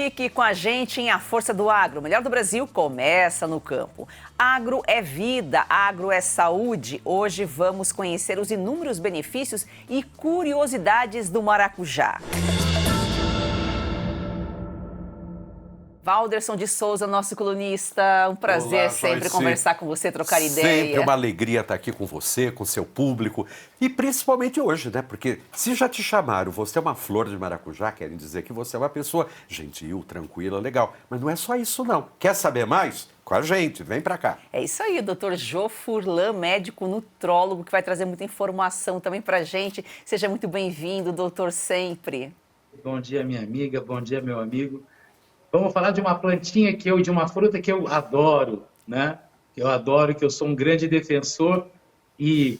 Fique com a gente em A Força do Agro. O melhor do Brasil começa no campo. Agro é vida, agro é saúde. Hoje vamos conhecer os inúmeros benefícios e curiosidades do maracujá. Valderson de Souza, nosso colunista, um prazer. Olá, sempre Joyce. Conversar com você, trocar ideia. Sempre uma alegria estar aqui com você, com seu público e principalmente hoje, né? Porque se já te chamaram, você é uma flor de maracujá, querem dizer que você é uma pessoa gentil, tranquila, legal. Mas não é só isso não. Quer saber mais? Com a gente, vem pra cá. É isso aí, o Dr. Jô Furlan, médico nutrólogo, que vai trazer muita informação também pra gente. Seja muito bem-vindo, doutor, sempre. Bom dia, minha amiga, bom dia, meu amigo. Vamos falar de uma plantinha de uma fruta que eu adoro, né? Eu adoro, que eu sou um grande defensor e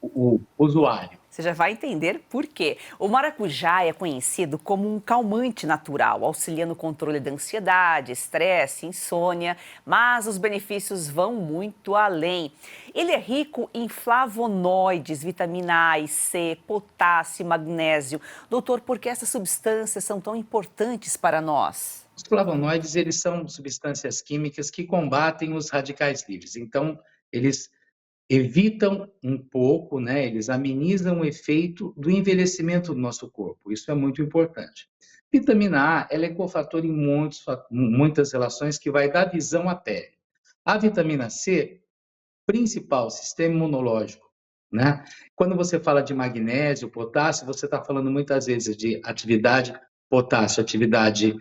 o usuário. Você já vai entender por quê. O maracujá é conhecido como um calmante natural, auxilia no controle da ansiedade, estresse, insônia, mas os benefícios vão muito além. Ele é rico em flavonoides, vitamina A e C, potássio e magnésio. Doutor, por que essas substâncias são tão importantes para nós? Os flavonoides, eles são substâncias químicas que combatem os radicais livres. Então, eles evitam um pouco, né? Eles amenizam o efeito do envelhecimento do nosso corpo. Isso é muito importante. Vitamina A, ela é cofator em muitas relações que vai dar visão à pele. A vitamina C, principal, sistema imunológico, né? Quando você fala de magnésio, potássio, você está falando muitas vezes de atividade potássio, atividade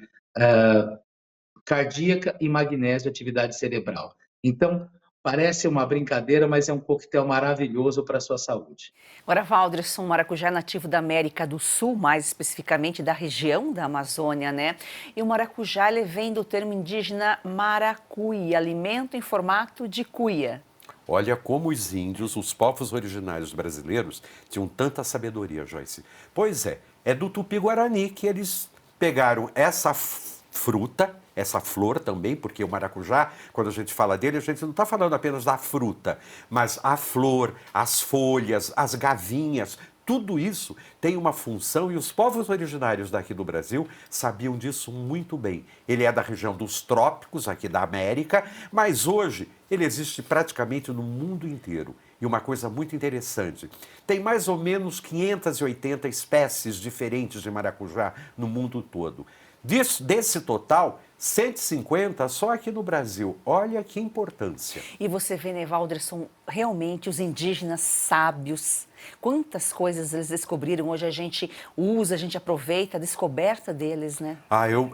cardíaca, e magnésio, atividade cerebral. Então, parece uma brincadeira, mas é um coquetel maravilhoso para a sua saúde. Agora, Valderson, maracujá é nativo da América do Sul, mais especificamente da região da Amazônia, né? E o maracujá, ele vem do termo indígena maracuia, alimento em formato de cuia. Olha como os índios, os povos originários brasileiros, tinham tanta sabedoria, Joyce. Pois é do Tupi-Guarani que eles pegaram essa fruta, essa flor também, porque o maracujá, quando a gente fala dele, a gente não está falando apenas da fruta, mas a flor, as folhas, as gavinhas, tudo isso tem uma função e os povos originários daqui do Brasil sabiam disso muito bem. Ele é da região dos trópicos, aqui da América, mas hoje ele existe praticamente no mundo inteiro. E uma coisa muito interessante, tem mais ou menos 580 espécies diferentes de maracujá no mundo todo. Desse total, 150 só aqui no Brasil. Olha que importância. E você vê, né, Valderson, realmente os indígenas sábios, quantas coisas eles descobriram, hoje a gente usa, a gente aproveita a descoberta deles, né?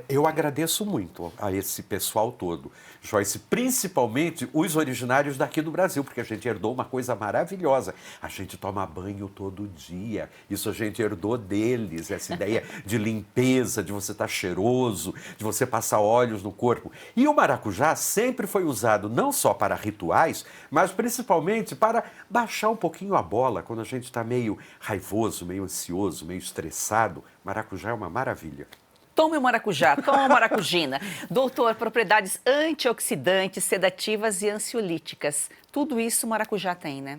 Eu agradeço muito a esse pessoal todo, Joyce, principalmente os originários daqui do Brasil, porque a gente herdou uma coisa maravilhosa. A gente toma banho todo dia, isso a gente herdou deles, essa ideia de limpeza, de você estar cheiroso, de você passar óleos no corpo. E o maracujá sempre foi usado não só para rituais, mas principalmente para baixar um pouquinho a bola quando a gente está meio raivoso, meio ansioso, meio estressado. Maracujá é uma maravilha. Tome o maracujá, toma a maracujina. Doutor, propriedades antioxidantes, sedativas e ansiolíticas. Tudo isso o maracujá tem, né?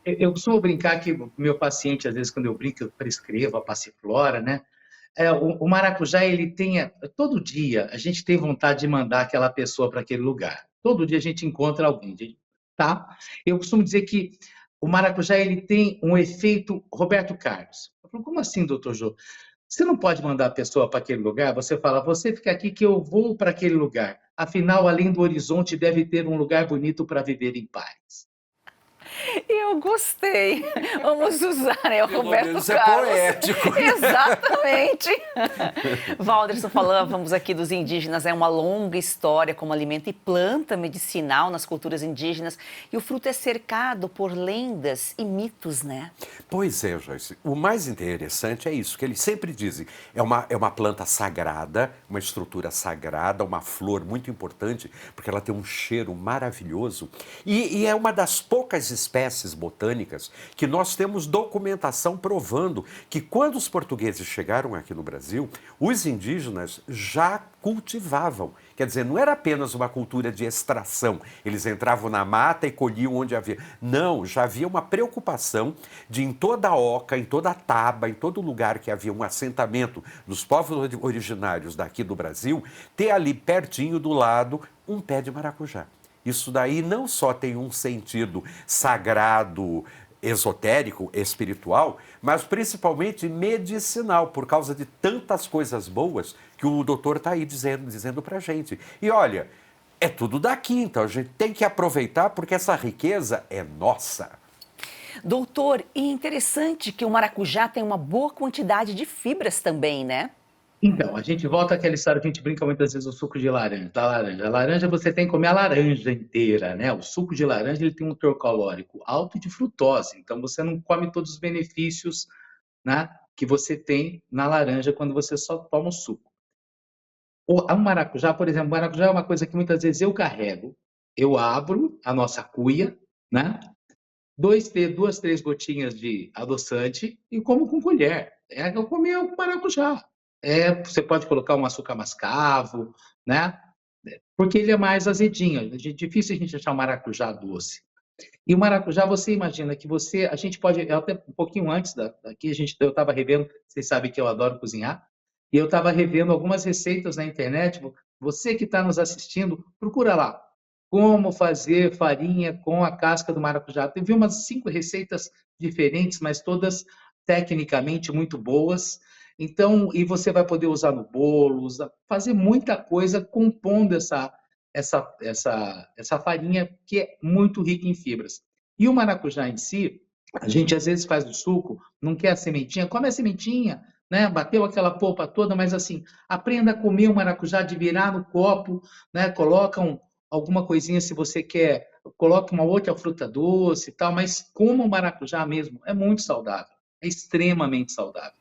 Eu costumo brincar que o meu paciente, às vezes, quando eu brinco, eu prescrevo a passiflora, né? O maracujá, ele tem... Todo dia a gente tem vontade de mandar aquela pessoa para aquele lugar. Todo dia a gente encontra alguém, tá? Eu costumo dizer que o maracujá, ele tem um efeito Roberto Carlos. Eu falo, como assim, doutor Jô? Você não pode mandar a pessoa para aquele lugar, você fala, você fica aqui que eu vou para aquele lugar. Afinal, além do horizonte, deve ter um lugar bonito para viver em paz. Eu gostei. Vamos usar, né? O Roberto Carlos. É poético. Exatamente. Valderson, falávamos aqui dos indígenas, é uma longa história como alimento e planta medicinal nas culturas indígenas. E o fruto é cercado por lendas e mitos, né? Pois é, Joyce. O mais interessante é isso, que eles sempre dizem. É uma planta sagrada, uma estrutura sagrada, uma flor muito importante, porque ela tem um cheiro maravilhoso. E é uma das poucas espécies espécies botânicas que nós temos documentação provando que quando os portugueses chegaram aqui no Brasil, os indígenas já cultivavam. Quer dizer, não era apenas uma cultura de extração. Eles entravam na mata e colhiam onde havia. Não, já havia uma preocupação de em toda a oca, em toda a taba, em todo lugar que havia um assentamento dos povos originários daqui do Brasil, ter ali pertinho do lado um pé de maracujá. Isso daí não só tem um sentido sagrado, esotérico, espiritual, mas principalmente medicinal, por causa de tantas coisas boas que o doutor está aí dizendo para a gente. E olha, é tudo daqui, então a gente tem que aproveitar porque essa riqueza é nossa. Doutor, e interessante que o maracujá tem uma boa quantidade de fibras também, né? Então, a gente volta àquela história que a gente brinca muitas vezes, o suco de laranja, da laranja. A laranja, você tem que comer a laranja inteira, né? O suco de laranja, ele tem um teor calórico alto de frutose, então você não come todos os benefícios, né, que você tem na laranja quando você só toma o suco. O maracujá, por exemplo, o maracujá é uma coisa que muitas vezes eu carrego, eu abro a nossa cuia, né? Duas, três gotinhas de adoçante e como com colher. Eu comi o maracujá. Você pode colocar um açúcar mascavo, né? Porque ele é mais azedinho. É difícil a gente achar um maracujá doce. E o maracujá, você imagina que a gente pode, até um pouquinho antes daqui, eu estava revendo, vocês sabem que eu adoro cozinhar, e eu estava revendo algumas receitas na internet. Você que está nos assistindo, procura lá. Como fazer farinha com a casca do maracujá. Teve umas 5 receitas diferentes, mas todas tecnicamente muito boas. Então, e você vai poder usar no bolo, fazer muita coisa compondo essa farinha que é muito rica em fibras. E o maracujá em si, a gente às vezes faz o suco, não quer a sementinha, come a sementinha, né? Bateu aquela polpa toda, mas assim, aprenda a comer o maracujá, de virar no copo, né? Coloca alguma coisinha se você quer, coloca uma outra fruta doce e tal, mas coma o maracujá mesmo, é muito saudável, é extremamente saudável.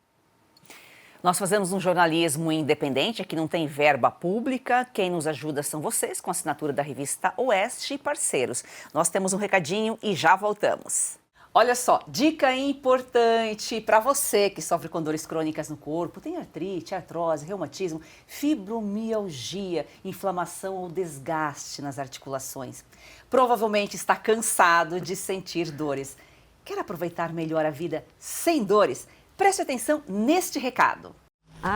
Nós fazemos um jornalismo independente, aqui não tem verba pública. Quem nos ajuda são vocês, com a assinatura da revista Oeste e parceiros. Nós temos um recadinho e já voltamos. Olha só, dica importante para você que sofre com dores crônicas no corpo, tem artrite, artrose, reumatismo, fibromialgia, inflamação ou desgaste nas articulações. Provavelmente está cansado de sentir dores. Quer aproveitar melhor a vida sem dores? Preste atenção neste recado.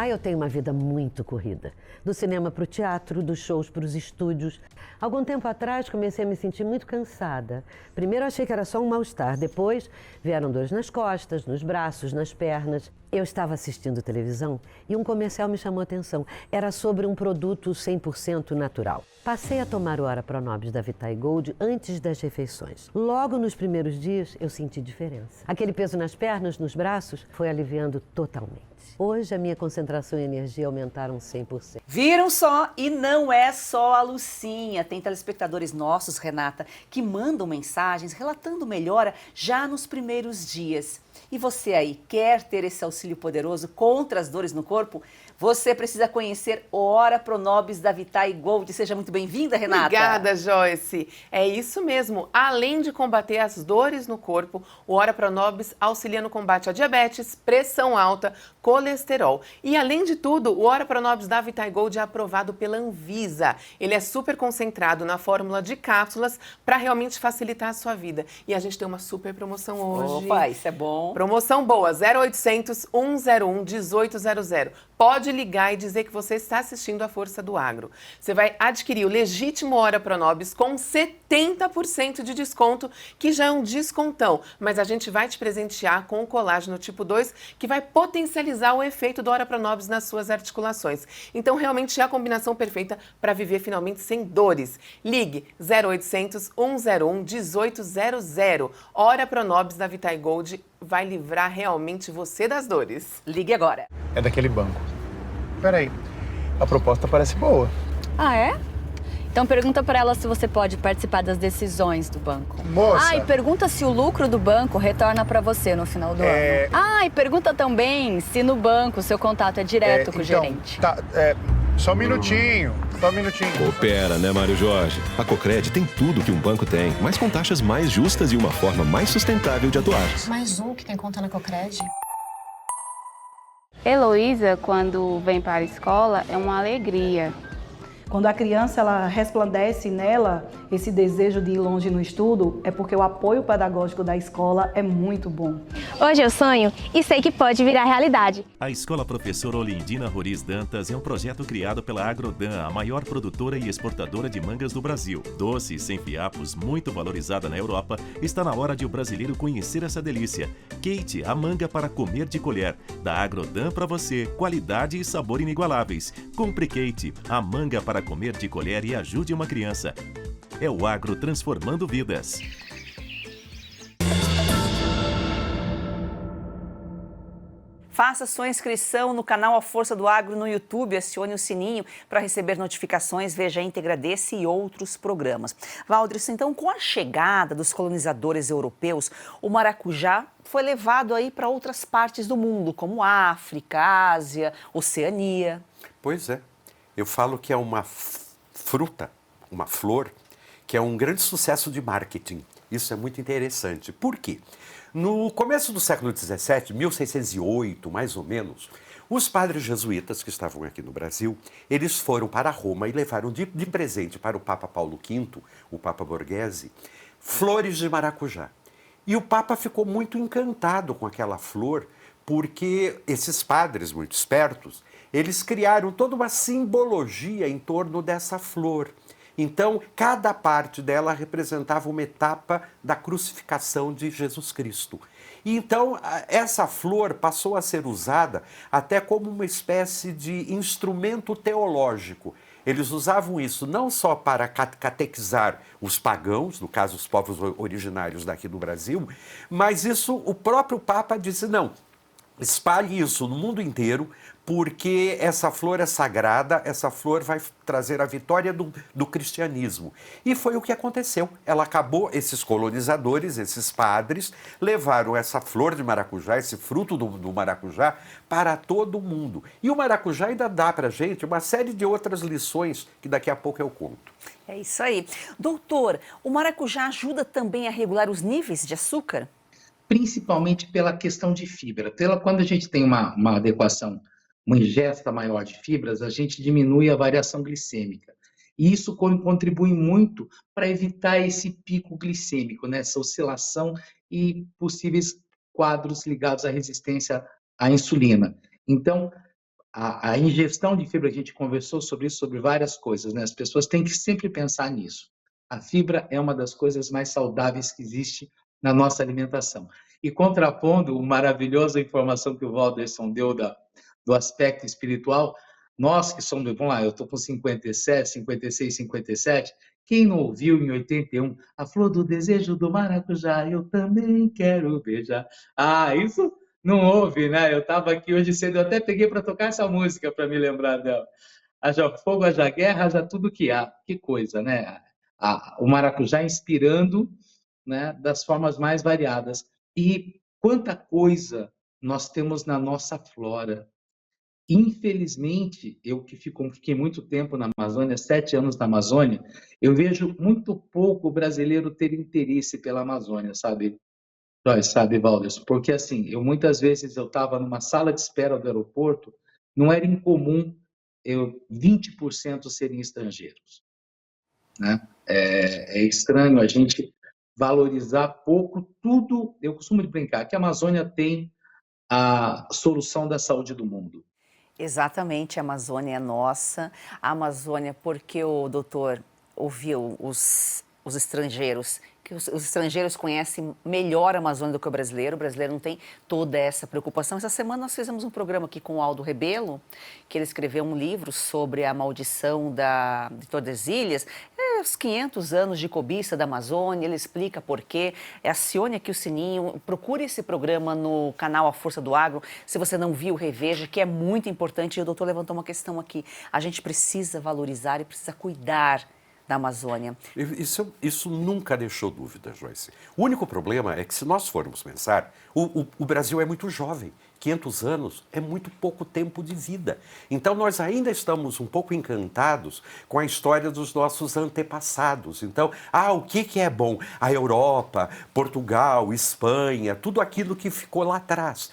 Eu tenho uma vida muito corrida. Do cinema para o teatro, dos shows para os estúdios. Algum tempo atrás comecei a me sentir muito cansada. Primeiro achei que era só um mal-estar. Depois vieram dores nas costas, nos braços, nas pernas. Eu estava assistindo televisão e um comercial me chamou a atenção. Era sobre um produto 100% natural. Passei a tomar o Ora Pronobis da Vitae Gold antes das refeições. Logo nos primeiros dias eu senti diferença. Aquele peso nas pernas, nos braços, foi aliviando totalmente. Hoje a minha concentração e energia aumentaram 100%. Viram só? E não é só a Lucinha. Tem telespectadores nossos, Renata, que mandam mensagens relatando melhora já nos primeiros dias. E você aí, quer ter esse auxílio poderoso contra as dores no corpo? Você precisa conhecer o Ora Pronobis da Vitae Gold. Seja muito bem-vinda, Renata. Obrigada, Joyce. É isso mesmo. Além de combater as dores no corpo, o Ora Pronobis auxilia no combate à diabetes, pressão alta, colesterol. E além de tudo, o Ora Pronobis da Vitae Gold é aprovado pela Anvisa. Ele é super concentrado na fórmula de cápsulas para realmente facilitar a sua vida. E a gente tem uma super promoção hoje. Opa, isso é bom. Promoção boa, 0800 101 1800. Pode ligar e dizer que você está assistindo a Força do Agro. Você vai adquirir o legítimo Ora Pronobis com 70% de desconto, que já é um descontão. Mas a gente vai te presentear com o colágeno tipo 2, que vai potencializar o efeito do Ora Pronobis nas suas articulações. Então, realmente é a combinação perfeita para viver finalmente sem dores. Ligue 0800 101 1800. Ora Pronobis da Vitae Gold vai livrar realmente você das dores. Ligue agora. É daquele banco. Peraí, a proposta parece boa. Ah, é? Então pergunta para ela se você pode participar das decisões do banco. Moça! E pergunta se o lucro do banco retorna para você no final do ano. E pergunta também se no banco o seu contato é direto com o gerente. Só um minutinho. Coopera, né, Mário Jorge? A Cocred tem tudo que um banco tem, mas com taxas mais justas e uma forma mais sustentável de atuar. Mais um que tem conta na Cocred. Heloísa, quando vem para a escola, é uma alegria. Quando a criança ela resplandece nela esse desejo de ir longe no estudo, é porque o apoio pedagógico da escola é muito bom. Hoje eu sonho e sei que pode virar realidade. A Escola Professora Olindina Roriz Dantas é um projeto criado pela Agrodan, a maior produtora e exportadora de mangas do Brasil. Doce e sem fiapos, muito valorizada na Europa, está na hora de o brasileiro conhecer essa delícia. Kate, a manga para comer de colher. Da Agrodan para você, qualidade e sabor inigualáveis. Compre Kate, a manga para comer de colher e ajude uma criança. É o Agro transformando vidas. Faça sua inscrição no canal A Força do Agro no YouTube, acione o sininho para receber notificações, veja a íntegra desse e outros programas. Valdris, então, com a chegada dos colonizadores europeus, o maracujá foi levado aí para outras partes do mundo, como África, Ásia, Oceania. Pois é. Eu falo que é uma fruta, uma flor, que é um grande sucesso de marketing. Isso é muito interessante. Por quê? No começo do século XVII, 1608, mais ou menos, os padres jesuítas que estavam aqui no Brasil, eles foram para Roma e levaram de presente para o Papa Paulo V, o Papa Borghese, flores de maracujá. E o Papa ficou muito encantado com aquela flor, porque esses padres muito espertos, eles criaram toda uma simbologia em torno dessa flor. Então, cada parte dela representava uma etapa da crucificação de Jesus Cristo. E então, essa flor passou a ser usada até como uma espécie de instrumento teológico. Eles usavam isso não só para catequizar os pagãos, no caso os povos originários daqui do Brasil, mas isso o próprio Papa disse, não, espalhe isso no mundo inteiro, porque essa flor é sagrada, essa flor vai trazer a vitória do cristianismo. E foi o que aconteceu. Ela acabou, esses colonizadores, esses padres, levaram essa flor de maracujá, esse fruto do maracujá, para todo o mundo. E o maracujá ainda dá para a gente uma série de outras lições que daqui a pouco eu conto. É isso aí. Doutor, o maracujá ajuda também a regular os níveis de açúcar? Principalmente pela questão de fibra. Quando a gente tem uma adequação, uma ingesta maior de fibras, a gente diminui a variação glicêmica. E isso contribui muito para evitar esse pico glicêmico, né? Essa oscilação e possíveis quadros ligados à resistência à insulina. Então, a ingestão de fibra, a gente conversou sobre isso, sobre várias coisas, né? As pessoas têm que sempre pensar nisso. A fibra é uma das coisas mais saudáveis que existe na nossa alimentação. E contrapondo a maravilhosa informação que o Walderson deu do aspecto espiritual, nós que somos, vamos lá, eu estou com 57, 56, 57, quem não ouviu em 81, a flor do desejo do maracujá, eu também quero beijar. Ah, isso não houve, né? Eu estava aqui hoje cedo, eu até peguei para tocar essa música para me lembrar dela. Haja fogo, haja guerra, haja tudo que há. Que coisa, né? O maracujá inspirando, né, das formas mais variadas. E quanta coisa nós temos na nossa flora. Infelizmente, eu que fiquei muito tempo na Amazônia, 7 anos na Amazônia, eu vejo muito pouco brasileiro ter interesse pela Amazônia, sabe? Sabe, Valderson? Porque assim, muitas vezes eu estava numa sala de espera do aeroporto, não era incomum 20% serem estrangeiros, né? É estranho a gente valorizar pouco tudo. Eu costumo brincar que a Amazônia tem a solução da saúde do mundo. Exatamente, a Amazônia é nossa. A Amazônia, porque o doutor ouviu os estrangeiros, que os estrangeiros conhecem melhor a Amazônia do que o brasileiro não tem toda essa preocupação. Essa semana nós fizemos um programa aqui com o Aldo Rebelo, que ele escreveu um livro sobre a maldição de Tordesilhas, os 500 anos de cobiça da Amazônia, ele explica por quê. Acione aqui o sininho, procure esse programa no canal A Força do Agro. Se você não viu, reveja, que é muito importante. E o doutor levantou uma questão aqui. A gente precisa valorizar e precisa cuidar da Amazônia. Isso nunca deixou dúvida, Joyce. O único problema é que, se nós formos pensar, o Brasil é muito jovem. 500 anos é muito pouco tempo de vida. Então, nós ainda estamos um pouco encantados com a história dos nossos antepassados. Então, o que é bom? A Europa, Portugal, Espanha, tudo aquilo que ficou lá atrás.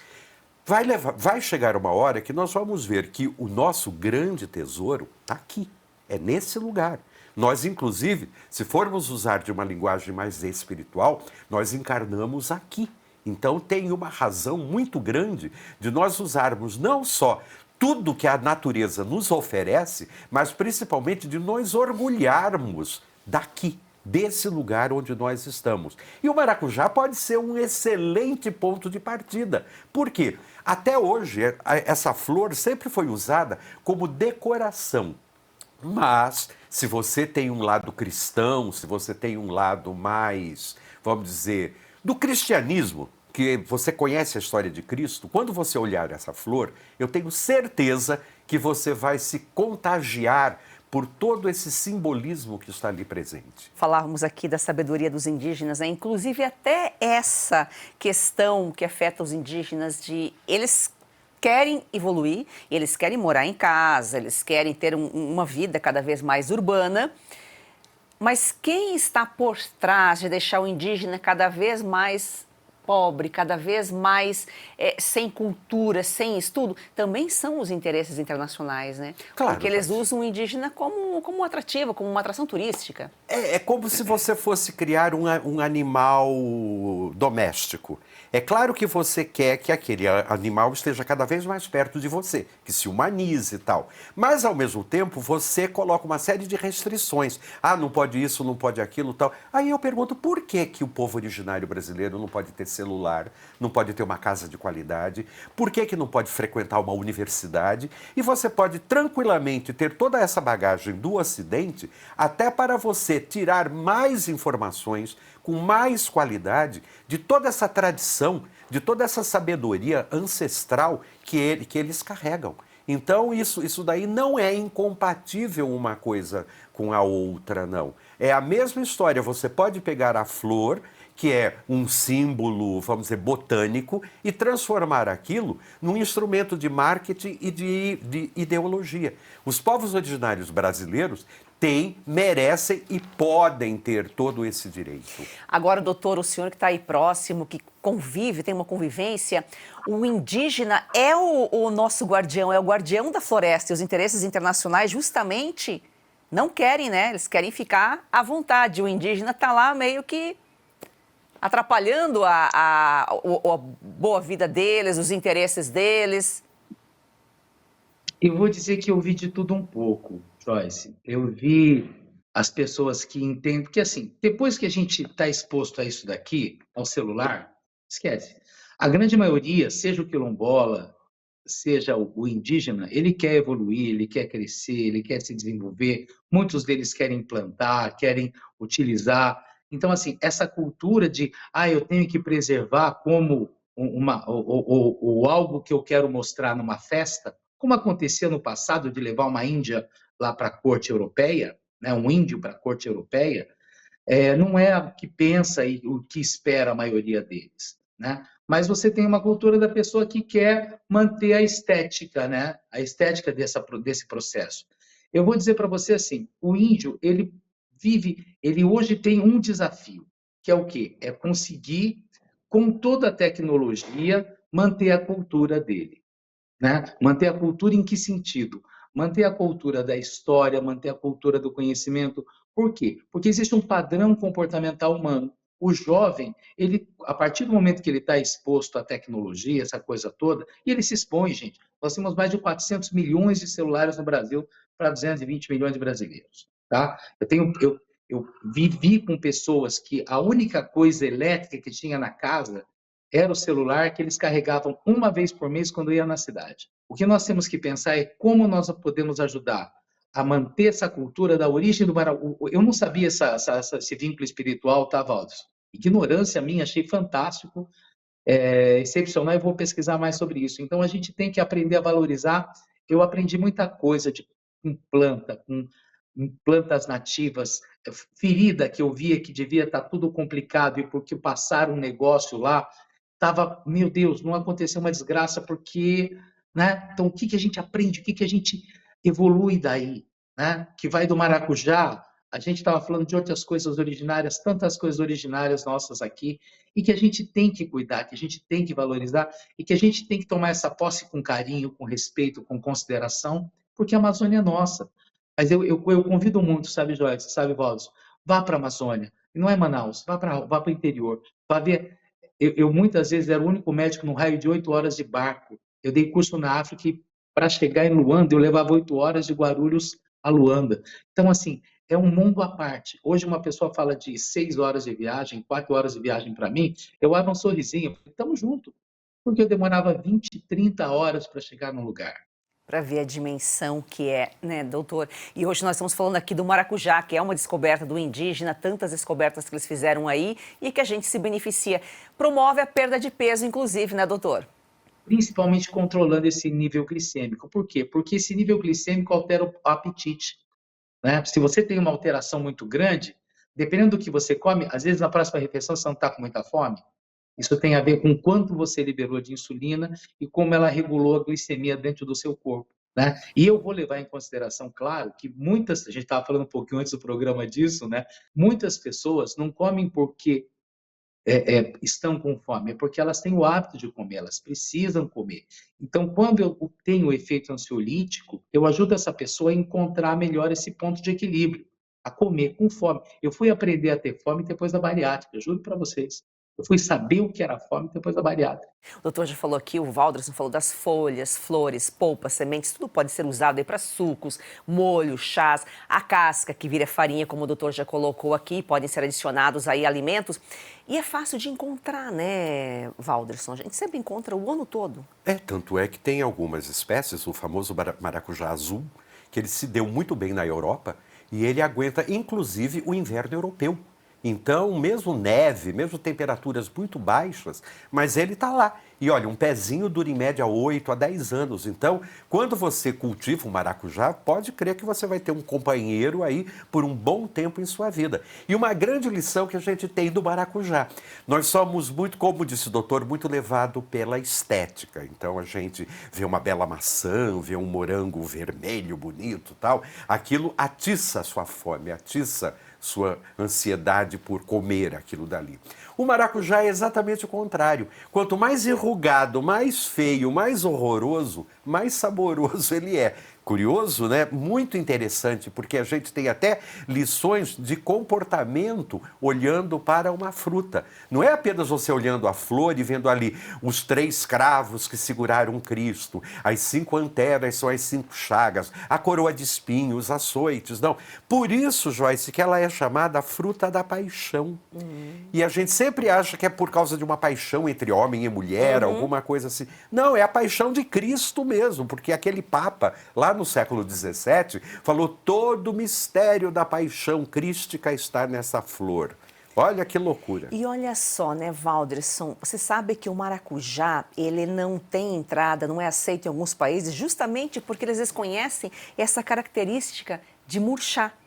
Vai chegar uma hora que nós vamos ver que o nosso grande tesouro está aqui, é nesse lugar. Nós, inclusive, se formos usar de uma linguagem mais espiritual, nós encarnamos aqui. Então, tem uma razão muito grande de nós usarmos não só tudo que a natureza nos oferece, mas principalmente de nós orgulharmos daqui, desse lugar onde nós estamos. E o maracujá pode ser um excelente ponto de partida. Por quê? Até hoje, essa flor sempre foi usada como decoração. Mas, se você tem um lado cristão, se você tem um lado mais, vamos dizer, do cristianismo, que você conhece a história de Cristo, quando você olhar essa flor, eu tenho certeza que você vai se contagiar por todo esse simbolismo que está ali presente. Falávamos aqui da sabedoria dos indígenas, né? Inclusive até essa questão que afeta os indígenas de eles querem evoluir, eles querem morar em casa, eles querem ter uma vida cada vez mais urbana, mas quem está por trás de deixar o indígena cada vez mais pobre, cada vez mais sem cultura, sem estudo, também são os interesses internacionais, né? Claro, porque eles usam o indígena como um atrativo, como uma atração turística. É como se você fosse criar um animal doméstico. É claro que você quer que aquele animal esteja cada vez mais perto de você, que se humanize e tal. Mas, ao mesmo tempo, você coloca uma série de restrições. Não pode isso, não pode aquilo e tal. Aí eu pergunto, por que o povo originário brasileiro não pode ter celular, não pode ter uma casa de qualidade? Por que não pode frequentar uma universidade? E você pode tranquilamente ter toda essa bagagem do Ocidente até para você tirar mais informações com mais qualidade de toda essa tradição, de toda essa sabedoria ancestral que eles carregam. Então, isso daí não é incompatível uma coisa com a outra, não. É a mesma história. Você pode pegar a flor, que é um símbolo, vamos dizer, botânico, e transformar aquilo num instrumento de marketing e de ideologia. Os povos originários brasileiros merecem e podem ter todo esse direito. Agora, doutor, o senhor que está aí próximo, que convive, tem uma convivência, o indígena é o nosso guardião, é o guardião da floresta, e os interesses internacionais justamente não querem, né? Eles querem ficar à vontade. O indígena está lá meio que atrapalhando a boa vida deles, os interesses deles. Eu vou dizer que eu vi de tudo um pouco, Joyce. Eu vi as pessoas que entendem, porque assim, depois que a gente está exposto a isso daqui, ao celular, esquece. A grande maioria, seja o quilombola, seja o indígena, ele quer evoluir, ele quer crescer, ele quer se desenvolver. Muitos deles querem plantar, querem utilizar. Então, assim, essa cultura de, eu tenho que preservar como ou algo que eu quero mostrar numa festa, como acontecia no passado de levar uma índia lá para a corte europeia, né, um índio para a corte europeia, não é o que pensa e o que espera a maioria deles, né? Mas você tem uma cultura da pessoa que quer manter a estética, né? A estética desse processo. Eu vou dizer para você assim, o índio, ele hoje tem um desafio, que é o quê? É conseguir, com toda a tecnologia, manter a cultura dele. Né? Manter a cultura em que sentido? Manter a cultura da história, manter a cultura do conhecimento. Por quê? Porque existe um padrão comportamental humano. O jovem, a partir do momento que ele está exposto à tecnologia, essa coisa toda, e ele se expõe, gente. Nós temos mais de 400 milhões de celulares no Brasil para 220 milhões de brasileiros. Tá? Eu vivi com pessoas que a única coisa elétrica que tinha na casa era o celular que eles carregavam uma vez por mês quando iam na cidade. O que nós temos que pensar é como nós podemos ajudar a manter essa cultura da origem do Maracujá. Eu não sabia esse vínculo espiritual, tá, Valdos? Ignorância minha, achei fantástico, excepcional, e vou pesquisar mais sobre isso. Então, a gente tem que aprender a valorizar. Eu aprendi muita coisa com planta, em plantas nativas, ferida que eu via que devia estar tudo complicado e porque passaram um negócio lá, estava, meu Deus, não aconteceu uma desgraça porque, né? Então, o que que a gente aprende, o que que a gente evolui daí, né? Que vai do maracujá, a gente estava falando de outras coisas originárias, tantas coisas originárias nossas aqui, e que a gente tem que cuidar, que a gente tem que valorizar, e que a gente tem que tomar essa posse com carinho, com respeito, com consideração, porque a Amazônia é nossa. Mas eu convido muito, sabe, Joyce, sabe, Valdes? Vá para a Amazônia, e não é Manaus, vá para o interior, vá ver. Eu muitas vezes era o único médico no raio de 8 horas de barco. Eu dei curso na África e para chegar em Luanda eu levava 8 horas de Guarulhos a Luanda. Então, assim, é um mundo à parte. Hoje uma pessoa fala de 6 horas de viagem, 4 horas de viagem para mim, eu abro um sorrisinho, estamos juntos. Porque eu demorava 20, 30 horas para chegar no lugar. Para ver a dimensão que é, né, doutor? E hoje nós estamos falando aqui do maracujá, que é uma descoberta do indígena, tantas descobertas que eles fizeram aí e que a gente se beneficia. Promove a perda de peso, inclusive, né, doutor? Principalmente controlando esse nível glicêmico. Por quê? Porque esse nível glicêmico altera o apetite, né? Se você tem uma alteração muito grande, dependendo do que você come, às vezes na próxima refeição você não está com muita fome. Isso tem a ver com quanto você liberou de insulina e como ela regulou a glicemia dentro do seu corpo, né? E eu vou levar em consideração, claro, que muitas, a gente estava falando um pouquinho antes do programa disso, né? Muitas pessoas não comem porque estão com fome, é porque elas têm o hábito de comer, elas precisam comer. Então, quando eu tenho o efeito ansiolítico, eu ajudo essa pessoa a encontrar melhor esse ponto de equilíbrio, a comer com fome. Eu fui aprender a ter fome depois da bariátrica, eu juro para vocês. Eu fui saber o que era fome depois da bariátrica. O doutor já falou aqui, o Valderson falou das folhas, flores, polpas, sementes, tudo pode ser usado aí para sucos, molho, chás, a casca que vira farinha, como o doutor já colocou aqui, podem ser adicionados aí alimentos. E é fácil de encontrar, né, Valderson? A gente sempre encontra o ano todo. Tanto é que tem algumas espécies, o famoso maracujá azul, que ele se deu muito bem na Europa e ele aguenta, inclusive, o inverno europeu. Então, mesmo neve, mesmo temperaturas muito baixas, mas ele está lá. E olha, um pezinho dura em média 8 a 10 anos. Então, quando você cultiva um maracujá, pode crer que você vai ter um companheiro aí por um bom tempo em sua vida. E uma grande lição que a gente tem do maracujá. Nós somos muito, como disse o doutor, muito levado pela estética. Então, a gente vê uma bela maçã, vê um morango vermelho, bonito, tal. Aquilo atiça a sua fome, atiça sua ansiedade por comer aquilo dali. O maracujá é exatamente o contrário. Quanto mais enrugado, mais feio, mais horroroso, mais saboroso ele é. Curioso, né? Muito interessante, porque a gente tem até lições de comportamento olhando para uma fruta. Não é apenas você olhando a flor e vendo ali os 3 cravos que seguraram Cristo, as 5 antenas são as 5 chagas, a coroa de espinhos, os açoites, não. Por isso, Joyce, que ela é chamada a fruta da paixão. E a gente sempre acha que é por causa de uma paixão entre homem e mulher, alguma coisa assim. Não, é a paixão de Cristo mesmo, porque aquele Papa, lá no século XVII, falou todo o mistério da paixão crística está nessa flor. Olha que loucura. E olha só, né, Valderson, você sabe que o maracujá, ele não tem entrada, não é aceito em alguns países, justamente porque eles desconhecem essa característica de murchar,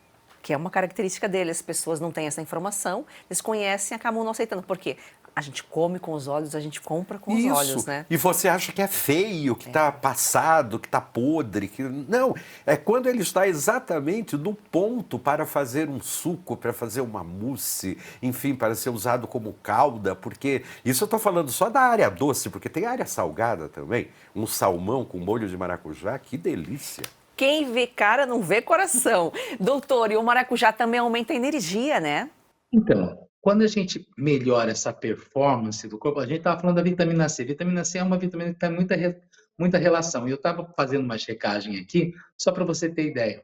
que é uma característica dele. As pessoas não têm essa informação, desconhecem e acabam não aceitando. Por quê? A gente come com os olhos, a gente compra com os olhos, né? E você acha que é feio, que está passado, que está podre. Que... Não, é quando ele está exatamente no ponto para fazer um suco, para fazer uma mousse, enfim, para ser usado como calda, porque isso eu estou falando só da área doce, porque tem área salgada também. Um salmão com molho de maracujá, que delícia. Quem vê cara não vê coração. Doutor, e o maracujá também aumenta a energia, né? Então, quando a gente melhora essa performance do corpo, a gente estava falando da vitamina C. Vitamina C é uma vitamina que tem muita relação. E eu estava fazendo uma checagem aqui, só para você ter ideia.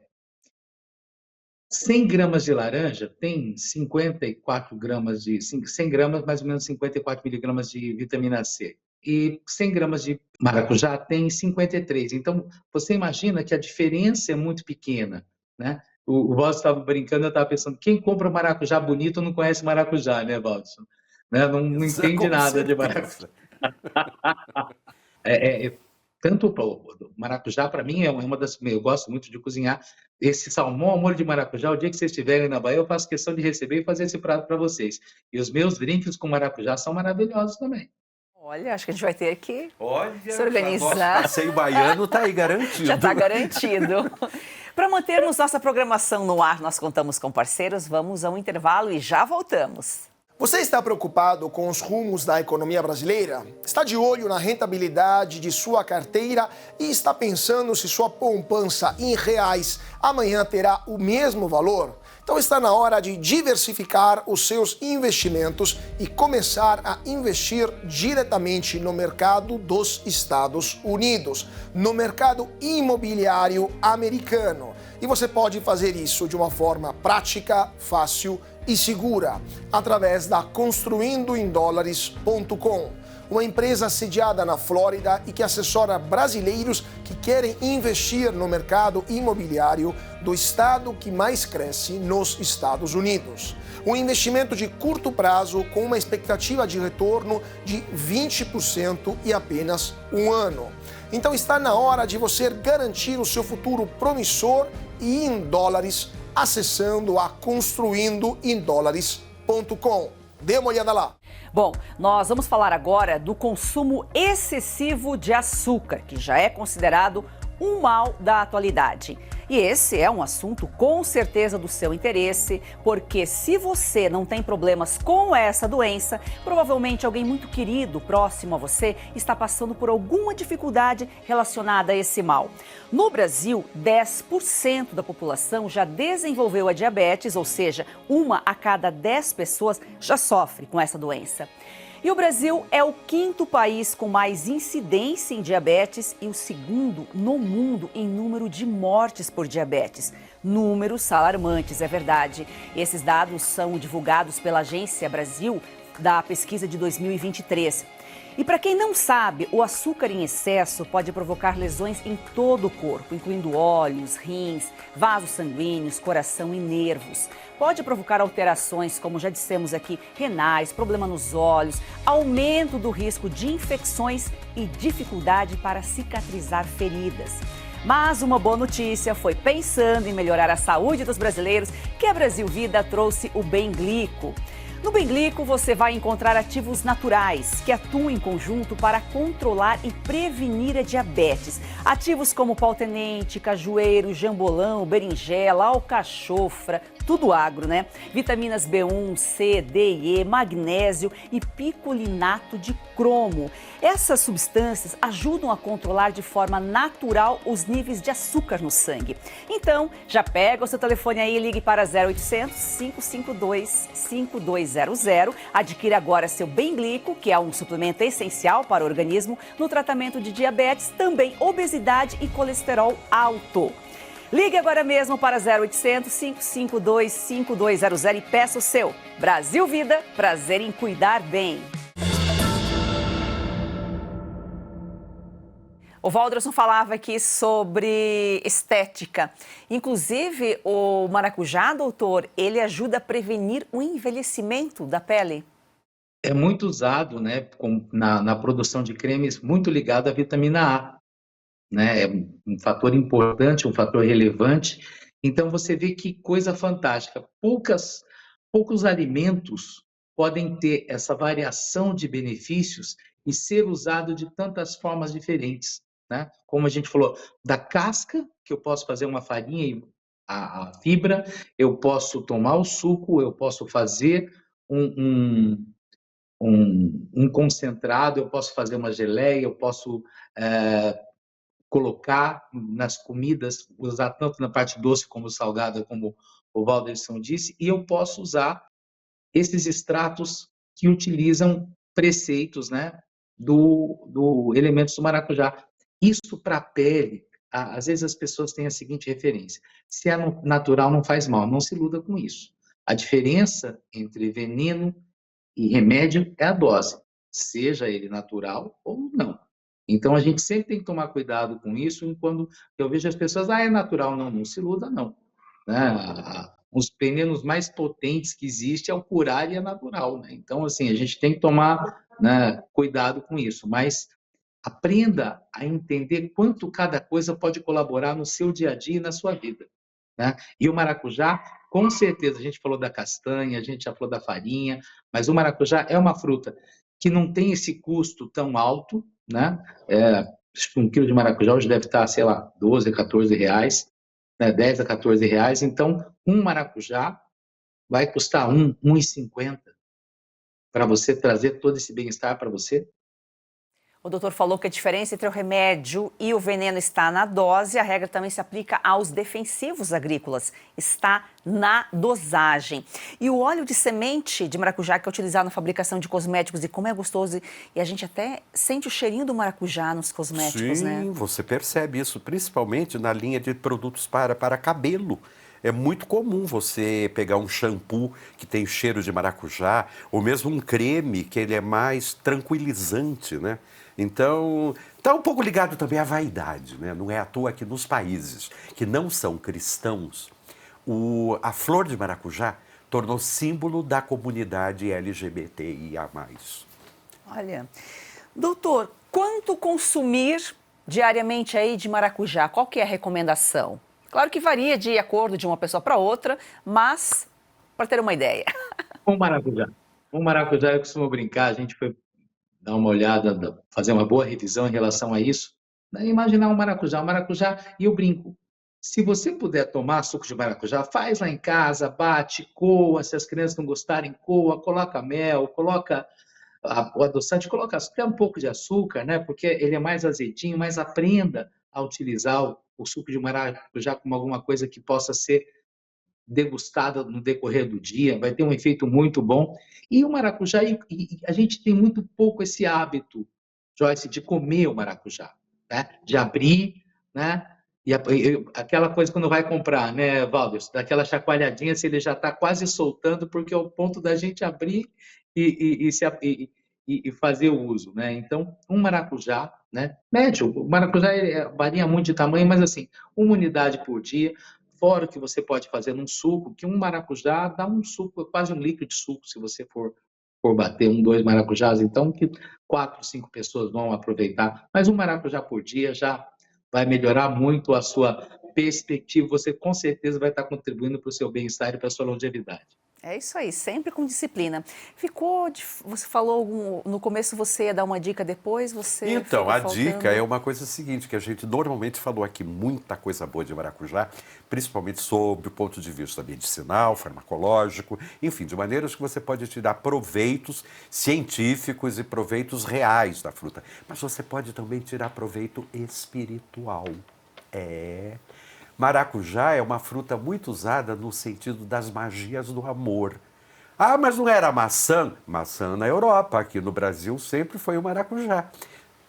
100 gramas de laranja tem 54 gramas de... 100 gramas, mais ou menos 54 miligramas de vitamina C. E 100 gramas de maracujá tem 53. Então, você imagina que a diferença é muito pequena, né? O Valdo estava brincando, eu estava pensando, quem compra maracujá bonito não conhece maracujá, né, Valdo? Né? Não entende nada de maracujá. tanto o maracujá, para mim, é uma das... Eu gosto muito de cozinhar. Esse salmão ao molho de maracujá, o dia que vocês estiverem na Bahia, eu faço questão de receber e fazer esse prato para vocês. E os meus drinks com maracujá são maravilhosos também. Olha, acho que a gente vai ter que se Nosso organizar. passeio baiano está aí garantido. Já está garantido. Para mantermos nossa programação no ar, nós contamos com parceiros. Vamos a um intervalo e já voltamos. Você está preocupado com os rumos da economia brasileira? Está de olho na rentabilidade de sua carteira e está pensando se sua poupança em reais amanhã terá o mesmo valor? Então está na hora de diversificar os seus investimentos e começar a investir diretamente no mercado dos Estados Unidos, no mercado imobiliário americano. E você pode fazer isso de uma forma prática, fácil e segura, através da construindoemdólares.com. Uma empresa sediada na Flórida e que assessora brasileiros que querem investir no mercado imobiliário do estado que mais cresce nos Estados Unidos. Um investimento de curto prazo com uma expectativa de retorno de 20% e apenas um ano. Então está na hora de você garantir o seu futuro promissor e em dólares, acessando a construindoemdólares.com. Dê uma olhada lá. Bom, nós vamos falar agora do consumo excessivo de açúcar, que já é considerado um mal da atualidade. E esse é um assunto com certeza do seu interesse, porque se você não tem problemas com essa doença, provavelmente alguém muito querido, próximo a você, está passando por alguma dificuldade relacionada a esse mal. No Brasil, 10% da população já desenvolveu a diabetes, ou seja, 1 a cada 10 pessoas já sofre com essa doença. E o Brasil é o 5º país com mais incidência em diabetes e o 2º no mundo em número de mortes por diabetes. Números alarmantes, é verdade. Esses dados são divulgados pela Agência Brasil da pesquisa de 2023. E para quem não sabe, o açúcar em excesso pode provocar lesões em todo o corpo, incluindo olhos, rins, vasos sanguíneos, coração e nervos. Pode provocar alterações, como já dissemos aqui, renais, problema nos olhos, aumento do risco de infecções e dificuldade para cicatrizar feridas. Mas uma boa notícia foi pensando em melhorar a saúde dos brasileiros que a Brasil Vida trouxe o Bem-Glico. No Bem-Glico você vai encontrar ativos naturais que atuam em conjunto para controlar e prevenir a diabetes. Ativos como pau-tenente, cajueiro, jambolão, berinjela, alcachofra, tudo agro, né? Vitaminas B1, C, D e E, magnésio e picolinato de cromo. Essas substâncias ajudam a controlar de forma natural os níveis de açúcar no sangue. Então, já pega o seu telefone aí e ligue para 0800 552 5200. Adquira agora seu Bem-Glico, que é um suplemento essencial para o organismo no tratamento de diabetes, também obesidade e colesterol alto. Ligue agora mesmo para 0800 552 5200 e peça o seu. Brasil Vida, prazer em cuidar bem. O Walderson falava aqui sobre estética. Inclusive, o maracujá, doutor, ele ajuda a prevenir o envelhecimento da pele. É muito usado, né, na produção de cremes, muito ligado à vitamina A. Né? É um fator importante, um fator relevante. Então, você vê que coisa fantástica. Poucos alimentos podem ter essa variação de benefícios e ser usado de tantas formas diferentes. Né? Como a gente falou, da casca, que eu posso fazer uma farinha e a fibra, eu posso tomar o suco, eu posso fazer um concentrado, eu posso fazer uma geleia, eu posso colocar nas comidas, usar tanto na parte doce como salgada, como o Walderson disse, e eu posso usar esses extratos que utilizam preceitos, né, do elementos do maracujá. Isso para a pele, às vezes as pessoas têm a seguinte referência: se é natural não faz mal, não se iluda com isso. A diferença entre veneno e remédio é a dose, seja ele natural ou não. Então, a gente sempre tem que tomar cuidado com isso. Quando eu vejo as pessoas, é natural. Não se iluda, não. Né? Os venenos mais potentes que existem é o curar e é natural. Né? Então, assim, a gente tem que tomar, né, cuidado com isso. Mas aprenda a entender quanto cada coisa pode colaborar no seu dia a dia e na sua vida, né? E o maracujá, com certeza, a gente falou da castanha, a gente já falou da farinha, mas o maracujá é uma fruta que não tem esse custo tão alto, né? Acho que 1 quilo de maracujá hoje deve estar, sei lá, 12 a 14 reais, né? 10 a 14 reais. Então, um maracujá vai custar R$1,50 para você trazer todo esse bem-estar para você. O doutor falou que a diferença entre o remédio e o veneno está na dose. A regra também se aplica aos defensivos agrícolas. Está na dosagem. E o óleo de semente de maracujá, que é utilizado na fabricação de cosméticos, e como é gostoso. E a gente até sente o cheirinho do maracujá nos cosméticos, Sim, né? Você percebe isso, principalmente na linha de produtos para cabelo. É muito comum você pegar um shampoo que tem cheiro de maracujá, ou mesmo um creme que ele é mais tranquilizante, né? Então, está um pouco ligado também à vaidade, né? Não é à toa que nos países que não são cristãos, a flor de maracujá tornou símbolo da comunidade LGBTIA+. Olha, doutor, quanto consumir diariamente aí de maracujá? Qual que é a recomendação? Claro que varia de acordo de uma pessoa para outra, mas para ter uma ideia. O maracujá, eu costumo brincar, a gente foi dar uma olhada, fazer uma boa revisão em relação a isso, né? Imaginar um maracujá, e eu brinco, se você puder tomar suco de maracujá, faz lá em casa, bate, coa, se as crianças não gostarem, coa, coloca mel, coloca o adoçante, coloca até um pouco de açúcar, né? Porque ele é mais azedinho, mas aprenda a utilizar o suco de maracujá como alguma coisa que possa ser degustada no decorrer do dia, vai ter um efeito muito bom. E o maracujá, a gente tem muito pouco esse hábito, Joyce, de comer o maracujá, né? De abrir, né? E aquela coisa quando vai comprar, né, Valder? Daquela chacoalhadinha, se ele já está quase soltando, porque é o ponto da gente abrir e fazer o uso, né? Então, um maracujá, né? Médio, o maracujá varia muito de tamanho, mas assim, 1 unidade por dia. Fora o que você pode fazer num suco, que um maracujá dá um suco, quase 1 litro de suco, se você for bater 2 maracujás, então que 4, 5 pessoas vão aproveitar. Mas um maracujá por dia já vai melhorar muito a sua perspectiva, você com certeza vai estar contribuindo para o seu bem-estar e para a sua longevidade. É isso aí, sempre com disciplina. Você falou no começo, você ia dar uma dica, depois você... Então, a dica é uma coisa seguinte, que a gente normalmente falou aqui muita coisa boa de maracujá, principalmente sob o ponto de vista medicinal, farmacológico, enfim, de maneiras que você pode tirar proveitos científicos e proveitos reais da fruta. Mas você pode também tirar proveito espiritual. Maracujá é uma fruta muito usada no sentido das magias do amor. Ah, mas não era maçã? Maçã na Europa, aqui no Brasil sempre foi o maracujá.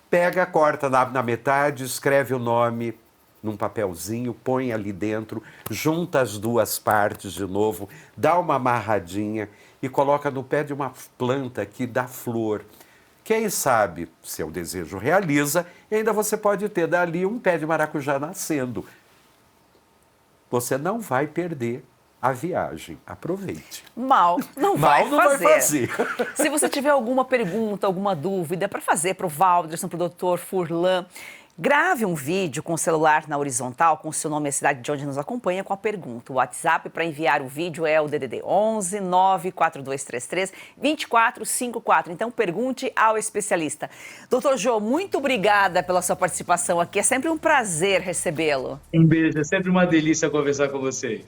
Pega, corta na metade, escreve o nome num papelzinho, põe ali dentro, junta as 2 partes de novo, dá uma amarradinha e coloca no pé de uma planta que dá flor. Quem sabe, seu desejo realiza, e ainda você pode ter dali um pé de maracujá nascendo. Você não vai perder a viagem. Aproveite. Mal não vai fazer. fazer. Se você tiver alguma pergunta, alguma dúvida para fazer para o Valderson, para o Dr. Furlan, grave um vídeo com o celular na horizontal, com o seu nome e a cidade de onde nos acompanha, com a pergunta. O WhatsApp para enviar o vídeo é o DDD 11 94233 2454. Então, pergunte ao especialista. Doutor Jô, muito obrigada pela sua participação aqui. É sempre um prazer recebê-lo. Um beijo, é sempre uma delícia conversar com vocês.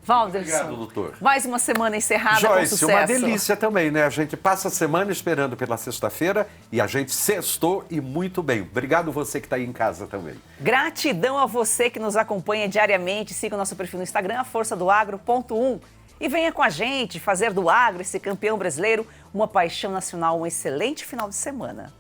Valderson, obrigado, doutor. Mais uma semana encerrada Joyce, com sucesso. uma delícia também, né? A gente passa a semana esperando pela sexta-feira e a gente sextou e muito bem. Obrigado você que está aí em casa também. Gratidão a você que nos acompanha diariamente. Siga o nosso perfil no Instagram, aforçadoagro.1. E venha com a gente fazer do agro, esse campeão brasileiro, uma paixão nacional. Um excelente final de semana.